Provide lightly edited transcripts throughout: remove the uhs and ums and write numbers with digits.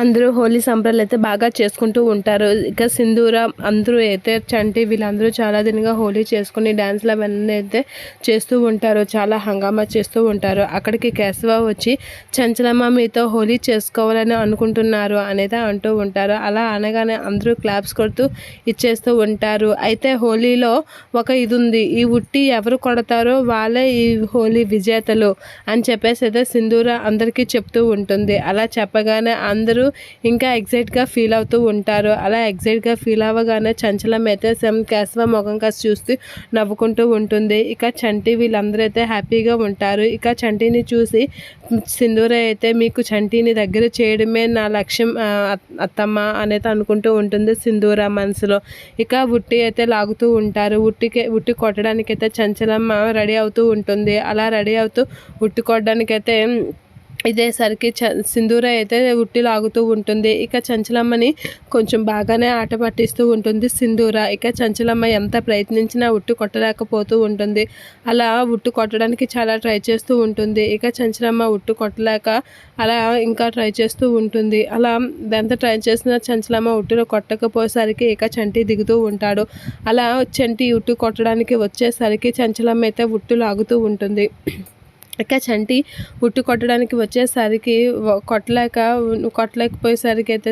అందరూ హోలీ సంబరాలు అయితే బాగా చేసుకుంటూ ఉంటారు. ఇక సింధూర అందరూ అయితే చంటి వీళ్ళందరూ చాలా దినంగా హోలీ చేసుకుని డ్యాన్స్లు అవన్నీ అయితే చేస్తూ ఉంటారు. చాలా హంగామా చేస్తూ ఉంటారు. అక్కడికి కేశవ వచ్చి చంచలమ్మ మీతో హోలీ చేసుకోవాలని అనుకుంటున్నారు అనేది అంటూ ఉంటారు. అలా అనగానే అందరూ క్లాప్స్ కొడుతూ ఇచ్చేస్తూ ఉంటారు. అయితే హోలీలో ఒక ఇది ఉంది, ఈ ఉట్టి ఎవరు కొడతారో వాళ్ళే ఈ హోలీ విజేతలు అని చెప్పేసి అయితే సింధూర అందరికీ చెప్తూ ఉంటుంది. అలా చెప్పగానే అందరూ ఇంకా ఎగ్జైట్గా ఫీల్ అవుతూ ఉంటారు. అలా ఎగ్జైట్గా ఫీల్ అవ్వగానే చంచలం అయితే కేశవ ముఖం కాసి చూస్తూ నవ్వుకుంటూ ఉంటుంది. ఇక చంటి వీళ్ళందరూ అయితే హ్యాపీగా ఉంటారు. ఇక చంటిని చూసి సింధూర అయితే మీకు చంటిని దగ్గర చేయడమే నా లక్ష్యం అత్తమ్మ అనేది అనుకుంటూ ఉంటుంది సింధూర మనసులో. ఇక ఉట్టి అయితే లాగుతూ ఉంటారు. ఉట్టి కొట్టడానికి అయితే చంచలమ్మ రెడీ అవుతూ ఉంటుంది. అలా రెడీ అవుతూ ఉట్టి కొట్టడానికైతే ఇదేసరికి సింధూర అయితే ఉట్టి లాగుతూ ఉంటుంది. ఇక చంచలమ్మని కొంచెం బాగానే ఆట పట్టిస్తూ ఉంటుంది సింధూర. ఇక చంచలమ్మ ఎంత ప్రయత్నించినా ఉట్టి కొట్టలేకపోతూ ఉంటుంది. అలా ఉట్టు కొట్టడానికి చాలా ట్రై చేస్తూ ఉంటుంది. ఇక చంచలమ్మ ఉట్టు కొట్టలేక అలా ఇంకా ట్రై చేస్తూ ఉంటుంది. అలా ఎంత ట్రై చేసినా చంచలమ్మ ఉట్టును కొట్టకపోయేసరికి ఇక చంటి దిగుతూ ఉంటాడు. అలా చంటి ఉట్టు కొట్టడానికి వచ్చేసరికి చంచలమ్మ అయితే ఉట్టు లాగుతూ ఉంటుంది. ఇక చంటి ఉట్టు కొట్టడానికి వచ్చేసరికి కొట్టలేకపోయేసరికి అయితే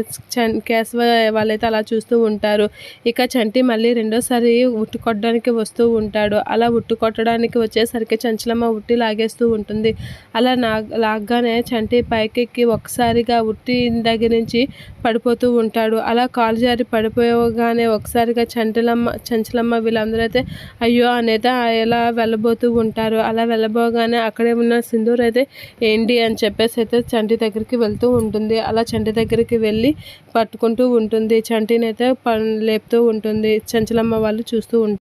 కేశవ వాళ్ళైతే అలా చూస్తూ ఉంటారు. ఇక చంటి మళ్ళీ రెండోసారి ఉట్టు కొట్టడానికి వస్తూ ఉంటాడు. అలా ఉట్టు కొట్టడానికి వచ్చేసరికి చంచలమ్మ ఉట్టి లాగేస్తూ ఉంటుంది. అలా లాగ్గానే చంటి పైకెక్కి ఒక్కసారిగా ఉట్టి దగ్గర నుంచి పడిపోతూ ఉంటాడు. అలా కాలు జారి పడిపోగానే ఒకసారిగా చంచలమ్మ వీళ్ళందరూ అయితే అయ్యో అనేది ఎలా వెళ్ళబోతూ ఉంటారు. అలా వెళ్ళబోగానే అక్కడే ఉన్న సింధూర్ అయితే ఏంటి అని చెప్పేసి అయితే చంటి దగ్గరికి వెళ్తూ ఉంటుంది. అలా చంటి దగ్గరికి వెళ్ళి పట్టుకుంటూ ఉంటుంది. చంటిని అయితే లేపుతూ ఉంటుంది. చంచలమ్మ వాళ్ళు చూస్తూ ఉంటారు.